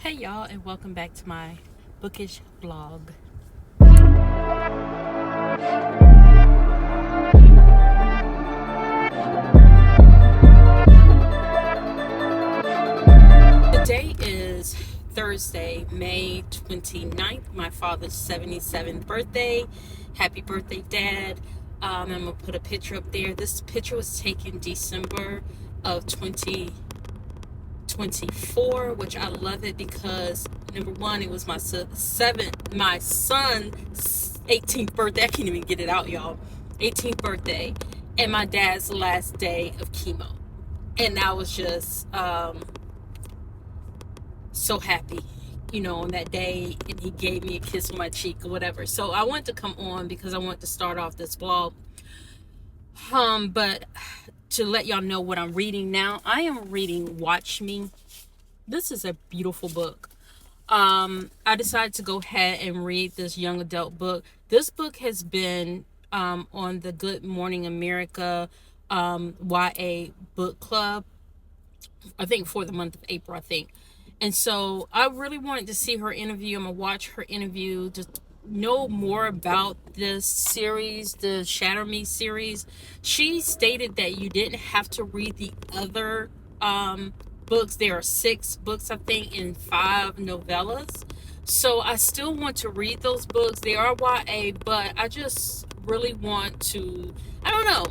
Hey y'all, and welcome back to my bookish vlog. Today is Thursday, May 29th, my father's 77th birthday. Happy birthday, Dad. I'm going to put a picture up there. This picture was taken December of 2024, which I love it because number one, it was my son's 18th birthday. I can't even get it out, y'all. 18th birthday, and my dad's last day of chemo, and I was just so happy, on that day, and he gave me a kiss on my cheek or whatever. So I wanted to come on because I want to start off this vlog. But to let y'all know what I'm reading now, I am reading Watch Me. This is a beautiful book. I decided to go ahead and read this young adult book. This book has been on the Good Morning America YA book club, I think for the month of April, I think. And so I really wanted to see her interview. I'm going to watch her interview to know more about this series, the Shatter Me series. She stated that you didn't have to read the other books. There are 6 books, I think, and 5 novellas. So I still want to read those books. They are YA, but I just really want to, I don't know,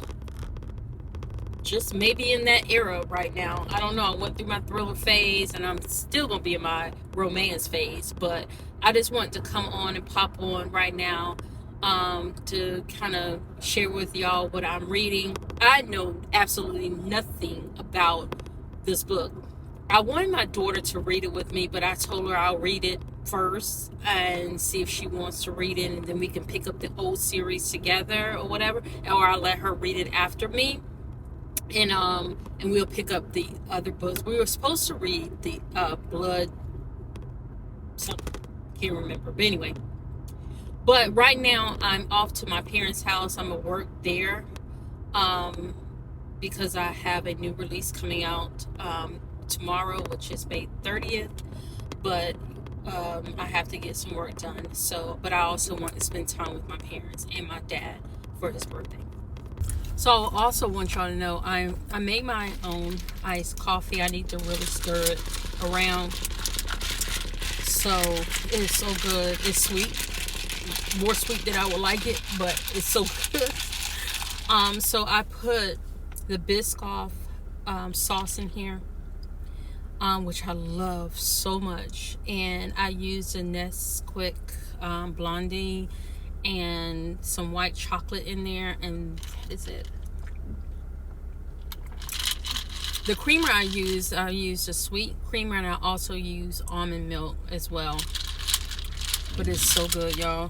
just maybe in that era right now. I don't know. I went through my thriller phase, and I'm still going to be in my romance phase, but I just want to come on and pop on right now to kind of share with y'all what I'm reading. I know absolutely nothing about this book. I wanted my daughter to read it with me, but I told her I'll read it first and see if she wants to read it, and then we can pick up the old series together or whatever, or I'll let her read it after me. And we'll pick up the other books. We were supposed to read the blood something, can't remember, but anyway. But right now I'm off to my parents' house. I'm gonna work there because I have a new release coming out tomorrow, which is May 30th. But I have to get some work done. But I also want to spend time with my parents and my dad for his birthday. So I also want y'all to know I made my own iced coffee. I need to really stir it around. So it's so good. It's sweet, more sweet than I would like it, but it's so good. So I put the Biscoff sauce in here, which I love so much, and I used a Nesquik Blondie and some white chocolate in there, and that is it. The creamer I used a sweet creamer, and I also use almond milk as well. But it's so good, y'all.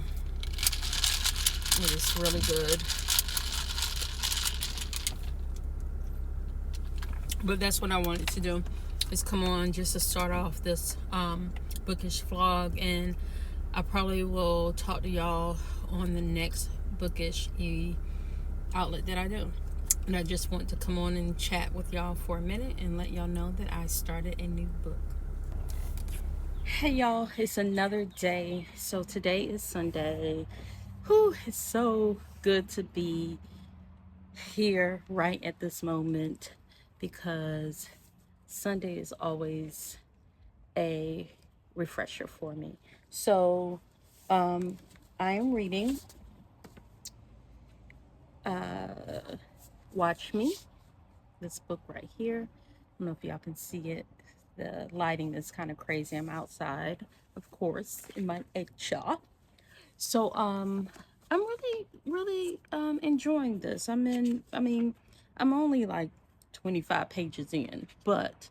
It is really good. But that's what I wanted to do, is come on just to start off this bookish vlog, and I probably will talk to y'all on the next bookish outlet that I do. And I just want to come on and chat with y'all for a minute and let y'all know that I started a new book. Hey y'all, it's another day. So today is Sunday. Whew, it's so good to be here right at this moment, because Sunday is always a refresher for me. So I am reading Watch Me, this book right here. I don't know if y'all can see it. The lighting is kind of crazy. I'm outside, of course, in my eggshell. So I'm really enjoying this. I'm only like 25 pages in, but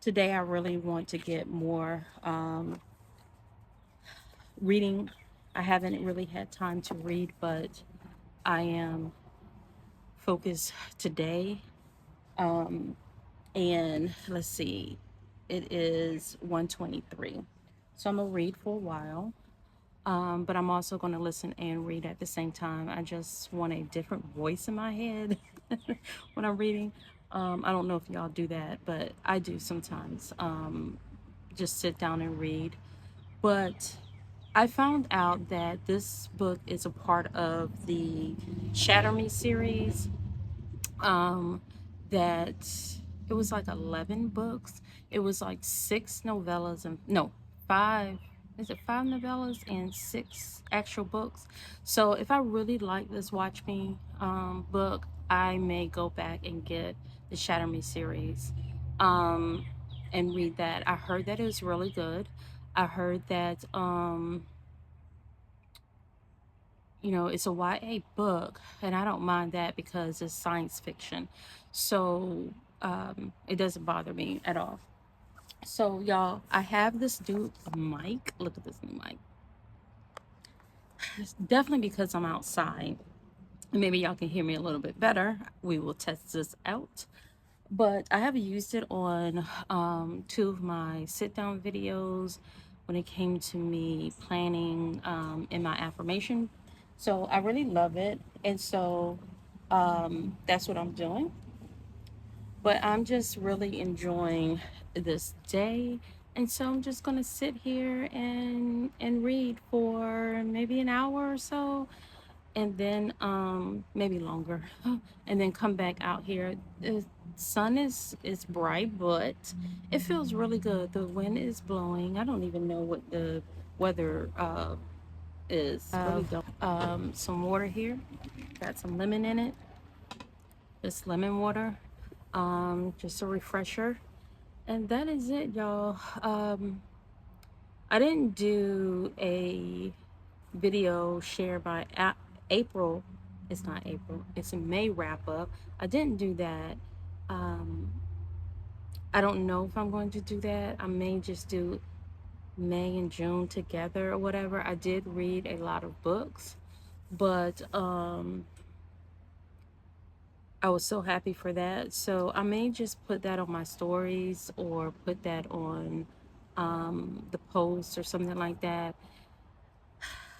today I really want to get more reading. I haven't really had time to read, but I am focused today. And let's see, it is 1:23. So I'm gonna read for a while. But I'm also going to listen and read at the same time. I just want a different voice in my head when I'm reading. I don't know if y'all do that, but I do sometimes. just sit down and read. But I found out that this book is a part of the Shatter Me series. Um, that it was like 11 books. It was like six novellas and no, five. Is it five novellas and six actual books? So if I really like this Watch Me book, I may go back and get the Shatter Me series um, and read that. I heard that it was really good. I heard that it's a YA book, and I don't mind that because it's science fiction. So it doesn't bother me at all. So, y'all, I have this new mic. Look at this new mic. It's definitely because I'm outside. Maybe y'all can hear me a little bit better. We will test this out. But I have used it on two of my sit down videos when it came to me planning in my affirmation. So I really love it. And so that's what I'm doing. But I'm just really enjoying this day. And so I'm just going to sit here and read for maybe an hour or so, and then maybe longer, and then come back out here. The sun is bright, but it feels really good. The wind is blowing. I don't even know what the weather is. Really don't. Some water here, got some lemon in it, just lemon water, just a refresher, and that is it, y'all. I didn't do a video shared by April. It's not April, it's a May wrap up. I didn't do that. um I don't know if I'm going to do that. I may just do May and June together or whatever. I did read a lot of books, but I was so happy for that. So I may just put that on my stories or put that on the post or something like that.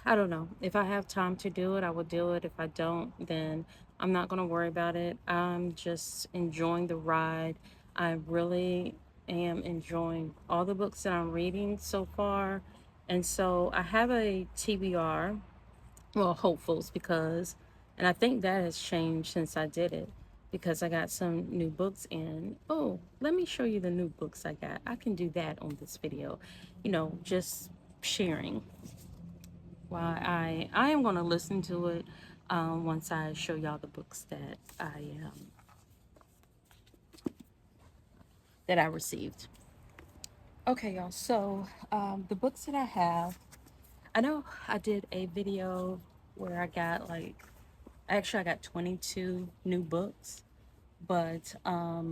I don't know. If I have time to do it, I will do it. If I don't, then I'm not going to worry about it. I'm just enjoying the ride. I really am enjoying all the books that I'm reading so far. And so I have a TBR, well, hopefuls, because, and I think that has changed since I did it because I got some new books in. Oh, let me show you the new books I got. I can do that on this video, just sharing. Why I am going to listen to it once I show y'all the books that I received. Okay, y'all. So the books that I have, I know I did a video where I got actually I got 22 new books, but I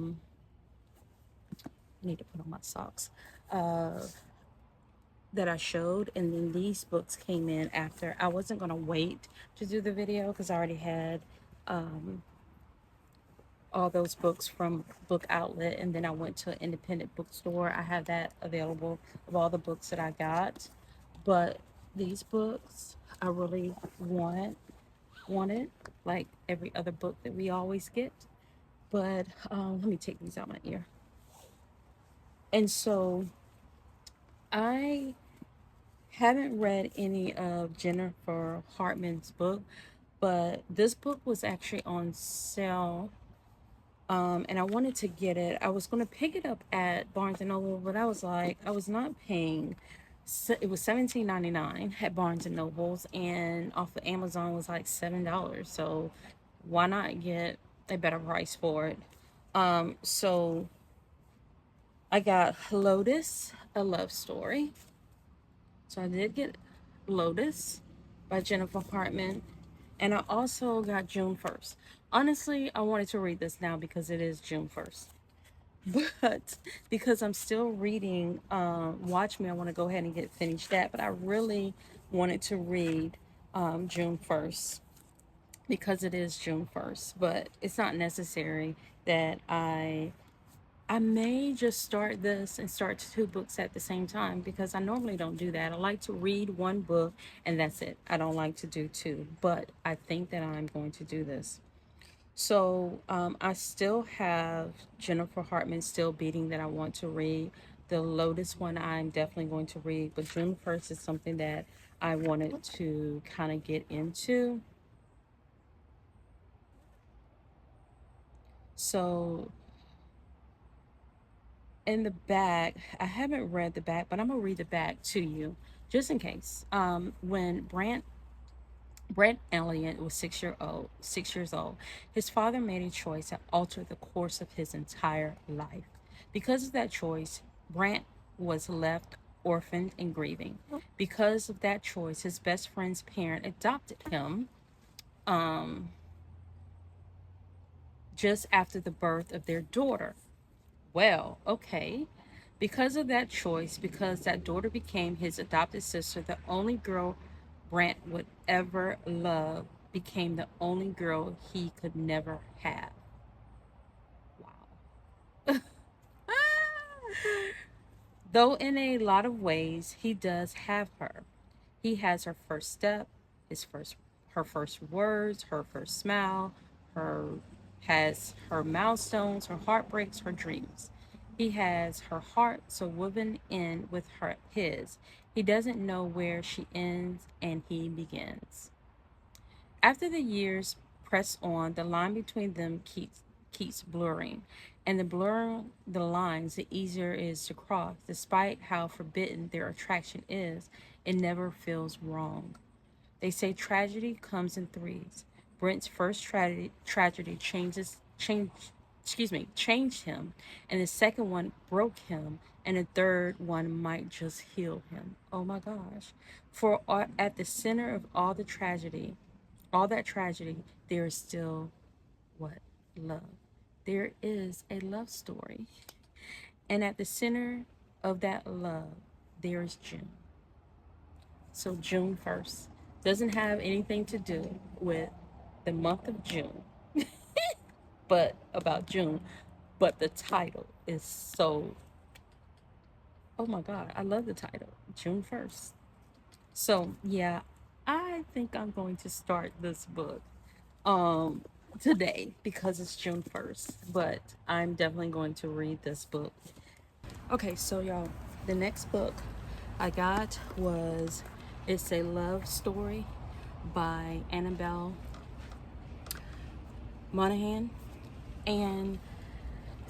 need to put on my socks. That I showed, and then these books came in after. I wasn't gonna wait to do the video because I already had all those books from Book Outlet, and then I went to an independent bookstore. I have that available of all the books that I got, but these books I really wanted, like every other book that we always get. But let me take these out my ear. And so I haven't read any of Jennifer Hartman's book, but this book was actually on sale, and I wanted to get it. I was going to pick it up at Barnes and Noble, but I was like, I was not paying. So it was $17.99 at Barnes and Nobles, and off of Amazon was like $7. So why not get a better price for it? So I got Lotus, a love story. So I did get Lotus by Jennifer Hartman. And I also got June 1st. Honestly, I wanted to read this now because it is June 1st. But because I'm still reading Watch Me, I want to go ahead and get finished that. But I really wanted to read June 1st because it is June 1st. But it's not necessary that I may just start this and start two books at the same time because I normally don't do that. I like to read one book and that's it. I don't like to do two, but I think that I'm going to do this. So I still have Jennifer Hartman Still Beating that I want to read, The Lotus one I'm definitely going to read, but June 1st is something that I wanted to kind of get into. So in the back, I haven't read the back, but I'm gonna read the back to you just in case. When Brent Elliott was 6 years old, his father made a choice that altered the course of his entire life. Because of that choice, Brant was left orphaned and grieving. Because of that choice, his best friend's parent adopted him um, just after the birth of their daughter. Well, okay. Because of that choice, because that daughter became his adopted sister, the only girl Brant would ever love became the only girl he could never have. Wow. Though in a lot of ways he does have her. He has her first step, his first her first words, her first smile, her has her milestones, her heartbreaks, her dreams. He has her heart so woven in with her his. He doesn't know where she ends and he begins. After the years press on, the line between them keeps blurring, and the blur the lines, the easier it is to cross. Despite how forbidden their attraction is, it never feels wrong. They say tragedy comes in threes. Brent's first tragedy changed him, and the second one broke him, and the third one might just heal him. Oh my gosh. For at the center of all that tragedy, there is still what? Love. There is a love story. And at the center of that love, there is June. So June 1st doesn't have anything to do with the month of June, but about June. But the title is so, oh my God, I love the title, June 1st. So yeah, I think I'm going to start this book um today because it's June 1st, but I'm definitely going to read this book. Okay, so y'all, the next book I got was It's a Love Story by Annabelle Monaghan, and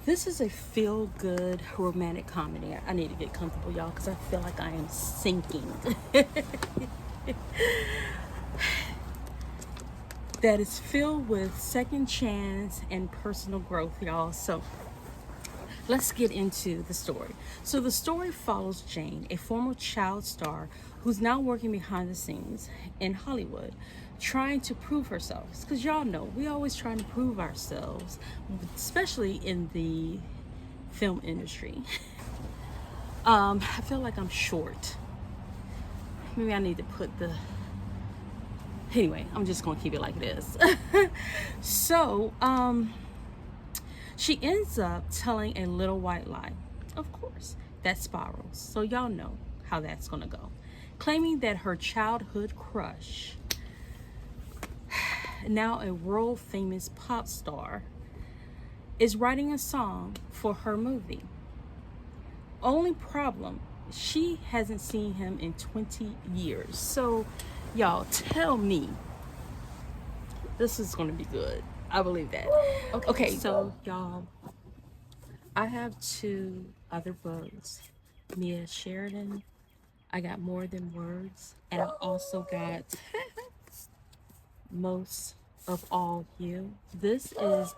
this is a feel good romantic comedy. I need to get comfortable, y'all, because I feel like I am sinking. That is filled with second chance and personal growth, y'all. So let's get into the story. So the story follows Jane, a former child star who's now working behind the scenes in Hollywood, trying to prove herself. Because y'all know, we always trying to prove ourselves, especially in the film industry. I feel like I'm short. Maybe I need to put the... Anyway, I'm just going to keep it like it is. So, she ends up telling a little white lie. Of course, that spirals. So y'all know how that's going to go. Claiming that her childhood crush, now a world famous pop star, is writing a song for her movie. Only problem, she hasn't seen him in 20 years. So y'all tell me this is going to be good. I believe that. Okay, so y'all, I have two other books. Mia Sheridan, I got More Than Words, and I also got Most of All You. This is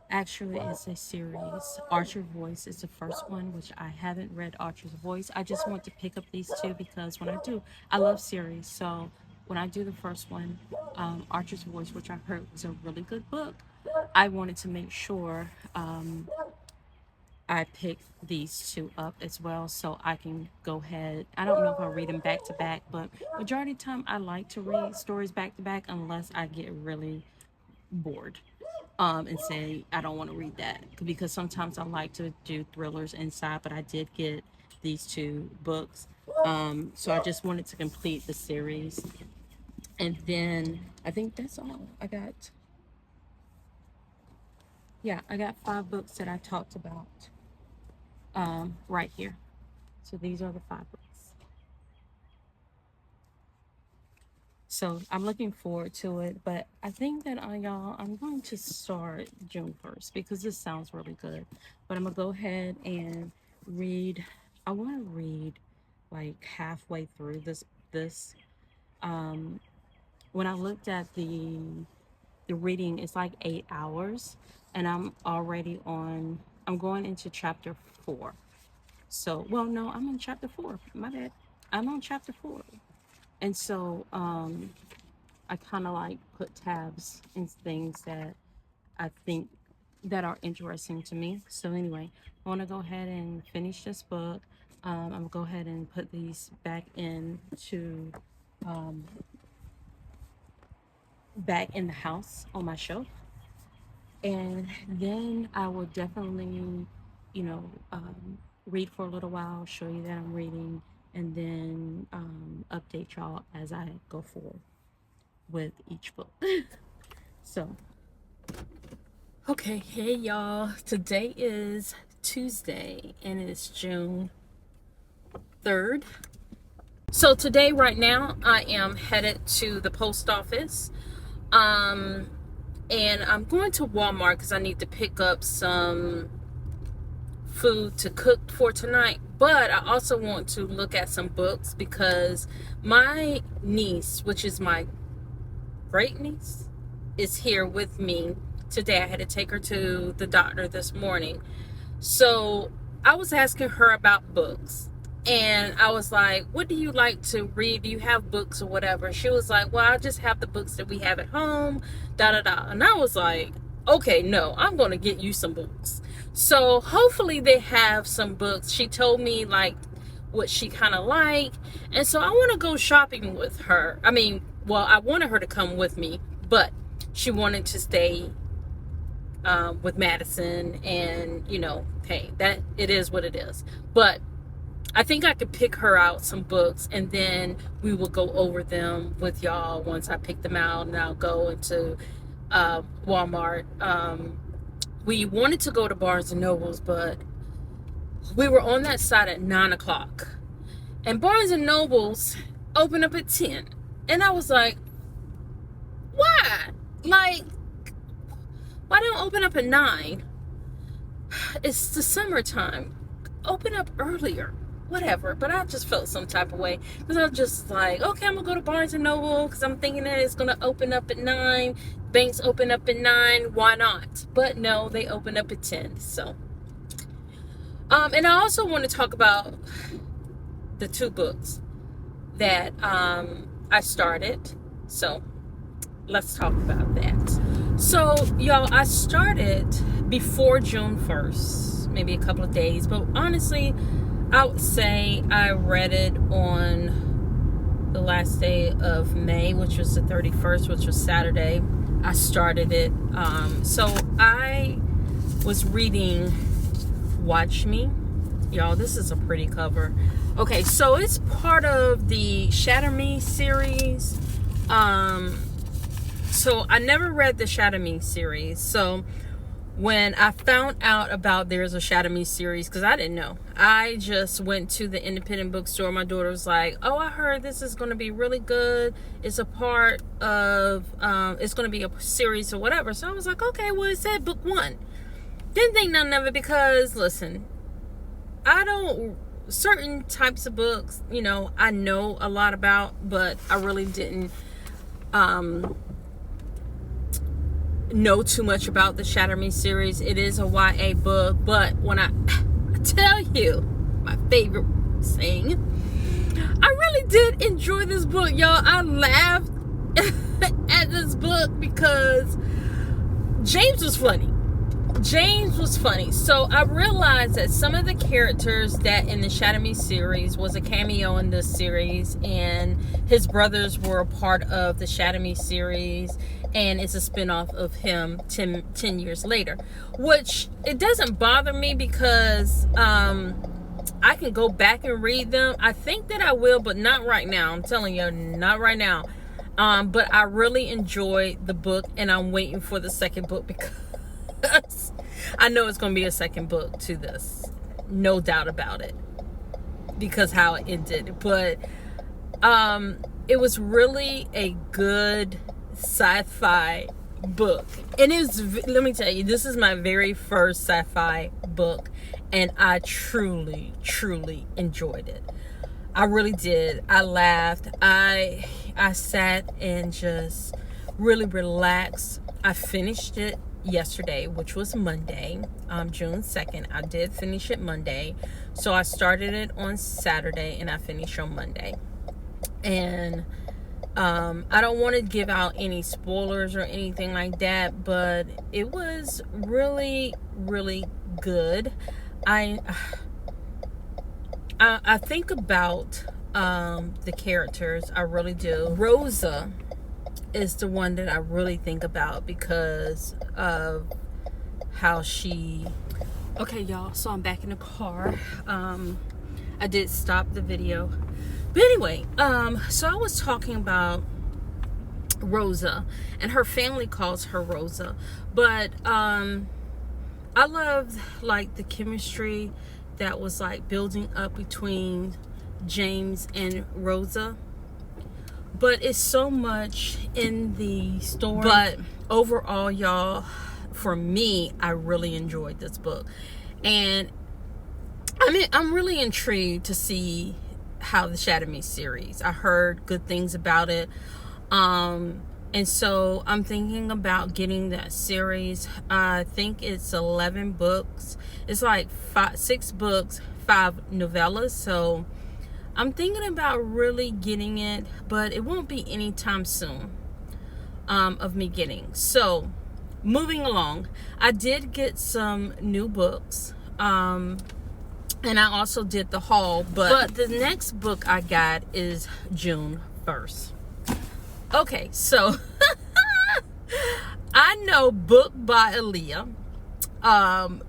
actually it's a series. Archer's Voice is the first one, which I haven't read Archer's Voice. I just want to pick up these two because when I do, I love series. So when I do the first one, Archer's Voice, which I heard was a really good book, I wanted to make sure I picked these two up as well so I can go ahead. I don't know if I'll read them back to back, but majority of the time I like to read stories back to back unless I get really bored and say I don't want to read that, because sometimes I like to do thrillers inside, but I did get these two books. So I just wanted to complete the series, and then I think that's all I got. Yeah, I got 5 books that I talked about. right here. So these are the 5 books. So I'm looking forward to it, but I think that y'all, I'm going to start June 1st because this sounds really good. But I'm gonna go ahead and read. I want to read like halfway through this. Um, when I looked at the reading, it's like 8 hours, and I'm already on. I'm going into chapter 4. So, well, no, I'm on chapter 4. My bad. I'm on chapter 4, and so I kind of like put tabs in things that I think that are interesting to me. So anyway, I want to go ahead and finish this book. I'm gonna go ahead and put these um, back in the house on my shelf, and then I will definitely, you know, read for a little while, show you that I'm reading, and then update y'all as I go forward with each book. So, okay, hey y'all. Today is Tuesday and it's June 3rd. So today, right now, I am headed to the post office. And I'm going to Walmart because I need to pick up some food to cook for tonight. But I also want to look at some books because my niece, which is my great niece, is here with me today. I had to take her to the doctor this morning. So I was asking her about books. And I was like, what do you like to read? Do you have books or whatever? She was like, well, I just have the books that we have at home, da da da. And I was like, okay, no, I'm going to get you some books. So hopefully they have some books. She told me like what she kind of like. And so I want to go shopping with her. I mean, well, I wanted her to come with me, but she wanted to stay with Madison. And, you know, hey, that it is what it is. But I think I could pick her out some books and then we will go over them with y'all once I pick them out, and I'll go into Walmart. We wanted to go to Barnes and Nobles, but we were on that side at 9 o'clock. And Barnes and Nobles open up at 10. And I was like, why? Like, why don't open up at 9? It's the summertime. Open up earlier. Whatever, but I just felt some type of way because I was just like, okay, I'm gonna go to Barnes and Noble because I'm thinking that it's gonna open up at 9. Banks open up at 9. Why not? But no, they open up at 10. So, and I also want to talk about the 2 books that I started. So let's talk about that. So, y'all, I started before June 1st, maybe a couple of days, but honestly, I would say I read it on the last day of May, which was the 31st, which was Saturday. I started it. So I was reading Watch Me. Y'all, this is a pretty cover. Okay, so it's part of the Shatter Me series. So I never read the Shatter Me series. So when I found out about there's a Shatter Me series, because I didn't know, I just went to the independent bookstore. My daughter was like, oh, I heard this is going to be really good. It's a part of, it's going to be a series or whatever. So I was like, okay, well, it said book 1. Didn't think none of it because, listen, certain types of books, you know, I know a lot about, but I really didn't, know too much about the Shatter Me series. It is a YA book, but when I tell you my favorite thing, I really did enjoy this book, y'all. I laughed at this book because James was funny. So I realized that some of the characters that in the Shatter Me series was a cameo in this series, and his brothers were a part of the Shatter Me series, and it's a spinoff of him 10 years later, which it doesn't bother me because I can go back and read them. I think that I will, but not right now. I'm telling you, not right now. But I really enjoyed the book, and I'm waiting for the second book because I know it's going to be a second book to this. no doubt about it, because how it ended. But it was really a good sci-fi book. And let me tell you, this is my very first sci-fi book, and I truly enjoyed it. I really did. I laughed. I sat and just really relaxed. I finished it yesterday, which was Monday, June 2nd. I did finish it Monday. So I started it on Saturday and I finished on Monday. And I don't want to give out any spoilers or anything like that, but it was really good. I think about the characters. I really do. Rosa is the one that I really think about because of how she... Okay, y'all, so I'm back in the car. I did stop the video. But anyway, so I was talking about Rosa, and her family calls her Rosa. But I loved, like, the chemistry that was, like, building up between James and Rosa. But it's so much in the story. But overall, y'all, for me, I really enjoyed this book. And I mean, I'm really intrigued to see how the Shatter Me series. I heard good things about it. And so I'm thinking about getting that series. I think it's 11 books. It's like 6 books, 5 novellas. So I'm thinking about really getting it, but it won't be anytime soon of me getting. So moving along, I did get some new books. And I also did the haul, but the next book I got is June 1st. Okay, so I know Book by Aaliyah.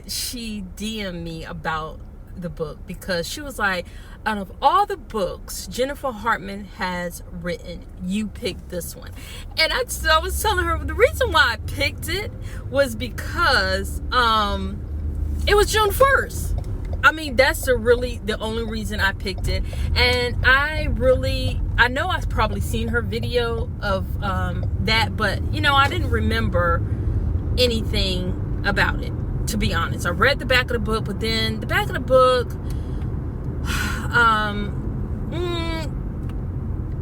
She DM'd me about the book because she was like, out of all the books Jennifer Hartman has written, you picked this one. And I was telling her the reason why I picked it was because it was June 1st. I mean, that's the only reason I picked it. And I know I've probably seen her video of that, but I didn't remember anything about it, to be honest. I read the back of the book, but then the back of the book,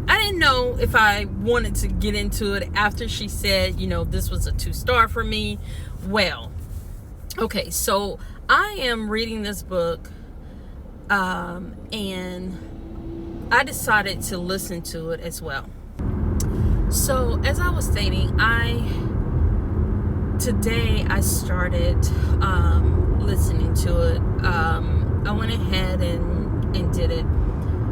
I didn't know if I wanted to get into it after she said, this was a 2-star for me. Well, okay, so I am reading this book, and I decided to listen to it as well. So, as I was stating, today I started listening to it. I went ahead and did it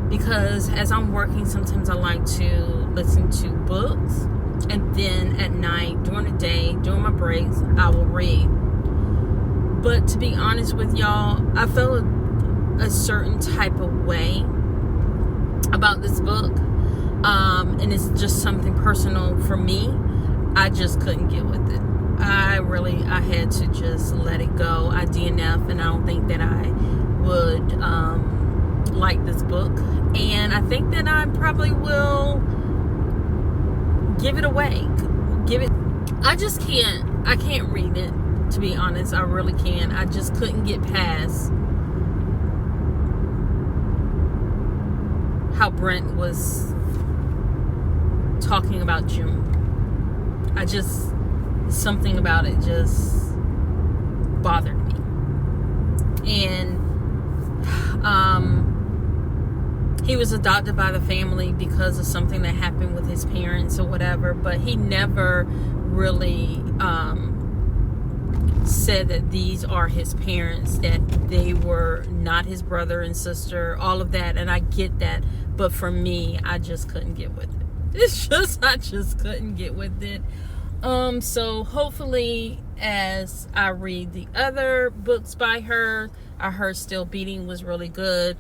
because as I'm working, sometimes I like to listen to books, and then at night, during the day, during my breaks, I will read. But to be honest with y'all, I felt a certain type of way about this book. And it's just something personal for me. I just couldn't get with it. I had to just let it go. I DNF, and I don't think that I would like this book. And I think that I probably will give it away. I just can't. I can't read it. To be honest, I really can. I just couldn't get past how Brent was talking about June. Something about it just bothered me. And he was adopted by the family because of something that happened with his parents or whatever, but he never really said that these are his parents, that they were not his brother and sister, all of that. And I get that, but for me, I just couldn't get with it. I just couldn't get with it. So hopefully as I read the other books by her, I heard Still Beating was really good.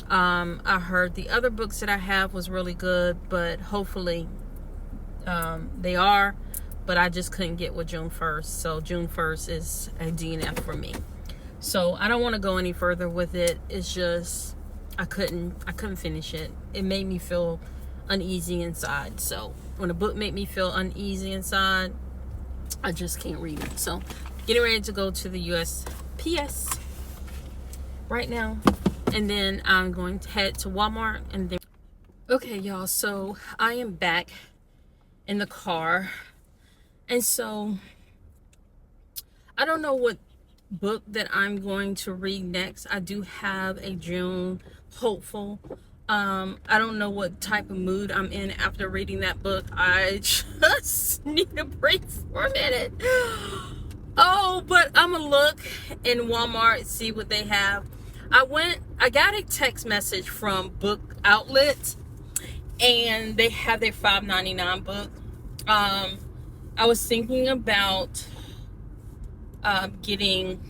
I heard the other books that I have was really good, but hopefully they are. But I just couldn't get with June 1st. So June 1st is a DNF for me. So I don't want to go any further with it. It's just I couldn't finish it. It made me feel uneasy inside. So when a book made me feel uneasy inside, I just can't read it. So getting ready to go to the USPS right now, and then I'm going to head to Walmart. And then okay, y'all, so I am back in the car, and so I don't know what book that I'm going to read next. I do have a June hopeful. I don't know what type of mood I'm in after reading that book. I just need a break for a minute. Oh, but I'm gonna look in Walmart, see what they have. I got a text message from Book Outlet, and they have their $5.99 book. I was thinking about getting,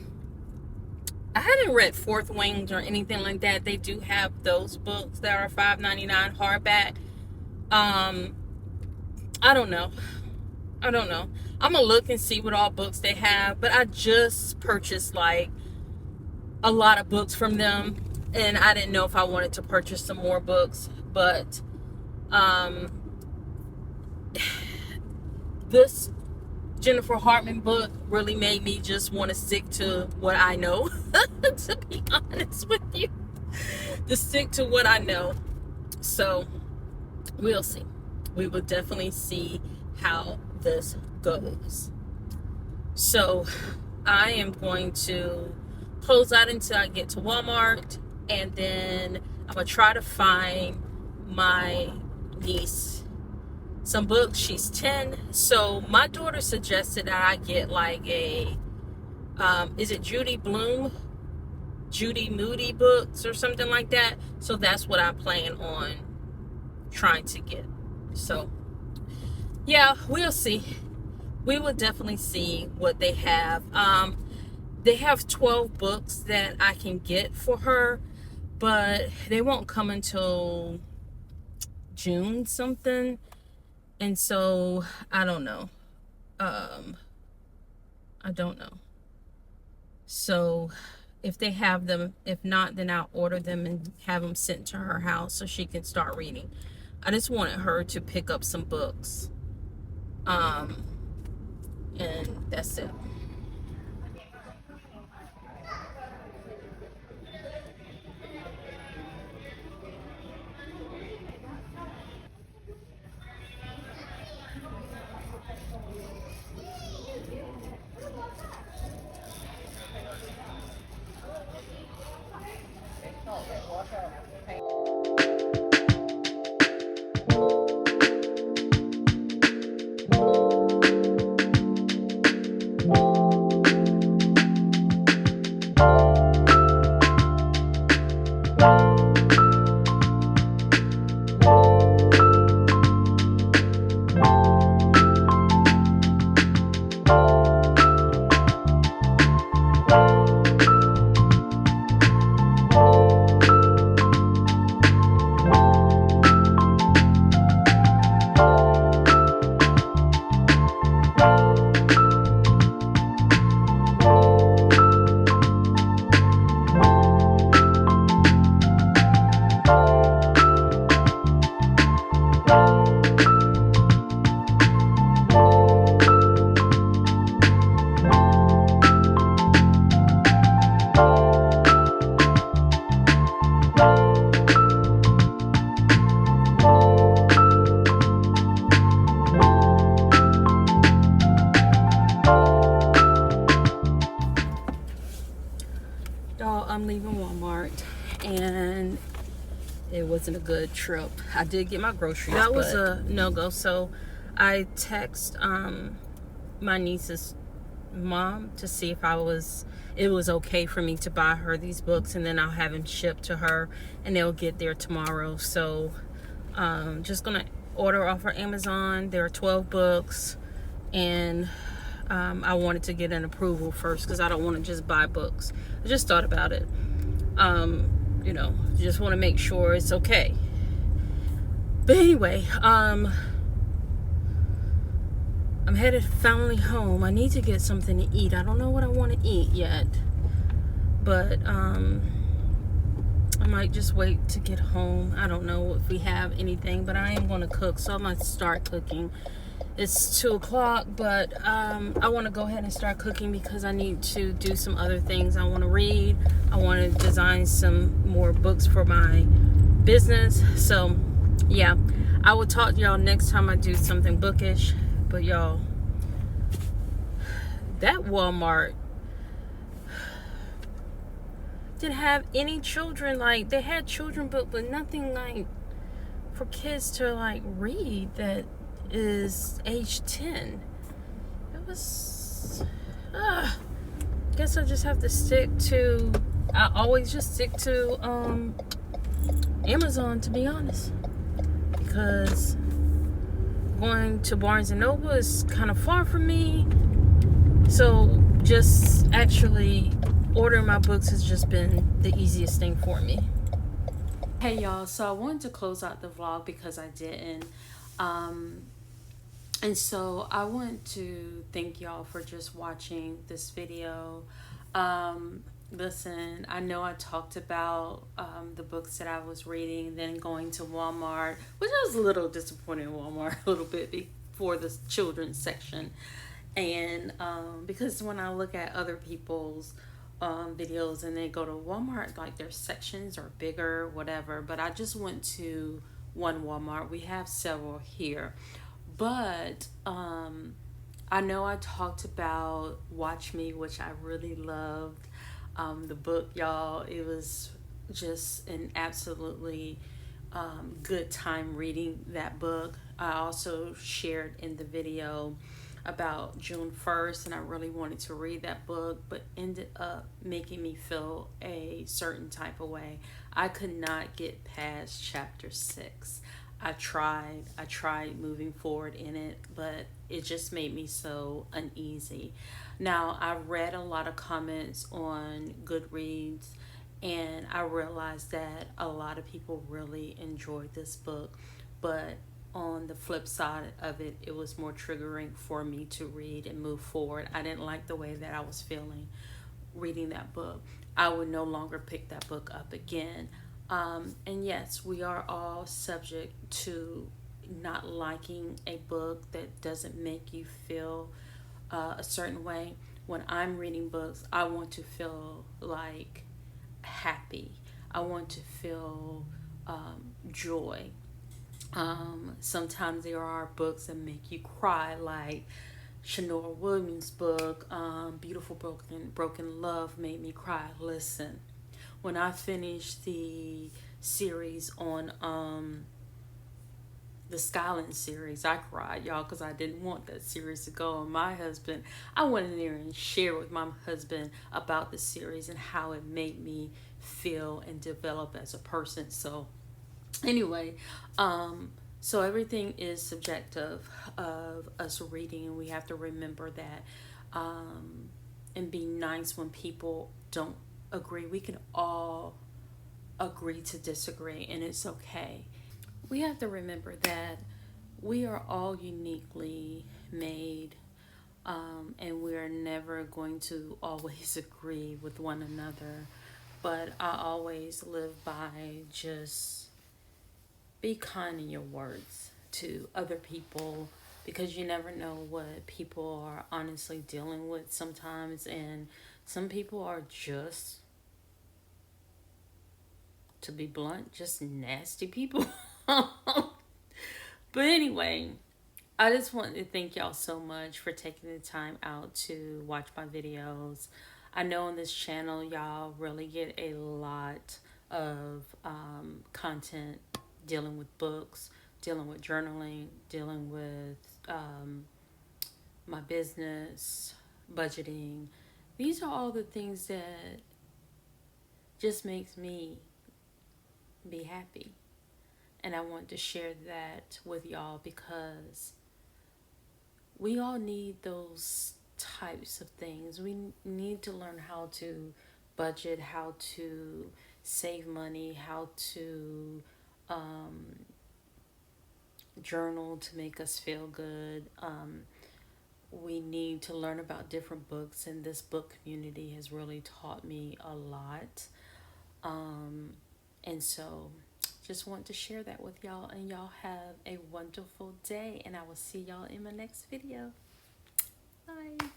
I haven't read Fourth Wings or anything like that. They do have those books that are $5.99 hardback. I don't know. I'm gonna look and see what all books they have, but I just purchased like a lot of books from them, and I didn't know if I wanted to purchase some more books. But this Jennifer Hartman book really made me just want to stick to what I know. To be honest with you, to stick to what I know. So we'll see. We will definitely see how this goes. So I am going to close out until I get to Walmart, and then I'm gonna try to find my niece some books. She's 10, so my daughter suggested that I get like a is it Judy Moody books or something like that. So that's what I plan on trying to get. So yeah, we'll see. We will definitely see what they have. They have 12 books that I can get for her, but they won't come until June something. And so I don't know. I don't know. So if they have them, if not, then I'll order them and have them sent to her house so she can start reading. I just wanted her to pick up some books. And that's it. I'm leaving Walmart, and it wasn't a good trip. I did get my groceries. That was a no-go. So I text my niece's mom to see if it was okay for me to buy her these books, and then I'll have them shipped to her, and they'll get there tomorrow. So just gonna order off her Amazon. There are 12 books, and I wanted to get an approval first because I don't want to just buy books. I just thought about it. Just want to make sure it's okay. But anyway, I'm headed finally home. I need to get something to eat. I don't know what I want to eat yet. But I might just wait to get home. I don't know if we have anything, but I am going to cook, so I might start cooking. It's 2 o'clock, but I want to go ahead and start cooking because I need to do some other things. I want to read. I want to design some more books for my business. So, yeah, I will talk to y'all next time I do something bookish. But y'all, that Walmart didn't have any children. Like, they had children, but nothing like for kids to like read that is age 10. It was guess I just have to stick to, I always just stick to Amazon, to be honest, because going to Barnes and Noble is kind of far from me. So just actually ordering my books has just been the easiest thing for me. Hey y'all, so I wanted to close out the vlog because I didn't. And so I want to thank y'all for just watching this video. Listen, I know I talked about the books that I was reading, then going to Walmart, which I was a little disappointed in Walmart a little bit before the children's section. And because when I look at other people's videos and they go to Walmart, like their sections are bigger, whatever. But I just went to one Walmart. We have several here. But I know I talked about Watch Me, which I really loved. The book, y'all, it was just an absolutely good time reading that book. I also shared in the video about June 1st, and I really wanted to read that book, but ended up making me feel a certain type of way. I could not get past chapter 6. I tried moving forward in it, but it just made me so uneasy. Now, I read a lot of comments on Goodreads, and I realized that a lot of people really enjoyed this book, but on the flip side of it, it was more triggering for me to read and move forward. I didn't like the way that I was feeling reading that book. I would no longer pick that book up again. And yes, we are all subject to not liking a book that doesn't make you feel a certain way. When I'm reading books, I want to feel like happy. I want to feel joy. Sometimes there are books that make you cry, like Shanora Williams' book, Beautiful Broken Love made me cry. Listen, when I finished the series on the Skyland series, I cried, y'all, because I didn't want that series to go. And my husband, I went in there and shared with my husband about the series and how it made me feel and develop as a person. So anyway, so everything is subjective of us reading, and we have to remember that, and be nice when people don't agree. We can all agree to disagree, and it's okay. We have to remember that we are all uniquely made, and we are never going to always agree with one another. But I always live by just be kind in your words to other people, because you never know what people are honestly dealing with sometimes, and some people are just, to be blunt, just nasty people. But anyway, I just want to thank y'all so much for taking the time out to watch my videos. I know on this channel y'all really get a lot of content dealing with books, dealing with journaling, dealing with my business, budgeting. These are all the things that just makes me be happy. And I want to share that with y'all because we all need those types of things. We need to learn how to budget, how to save money, how to journal to make us feel good. we need to learn about different books, and this book community has really taught me a lot. Um, and so just want to share that with y'all, and y'all have a wonderful day, and I will see y'all in my next video. Bye.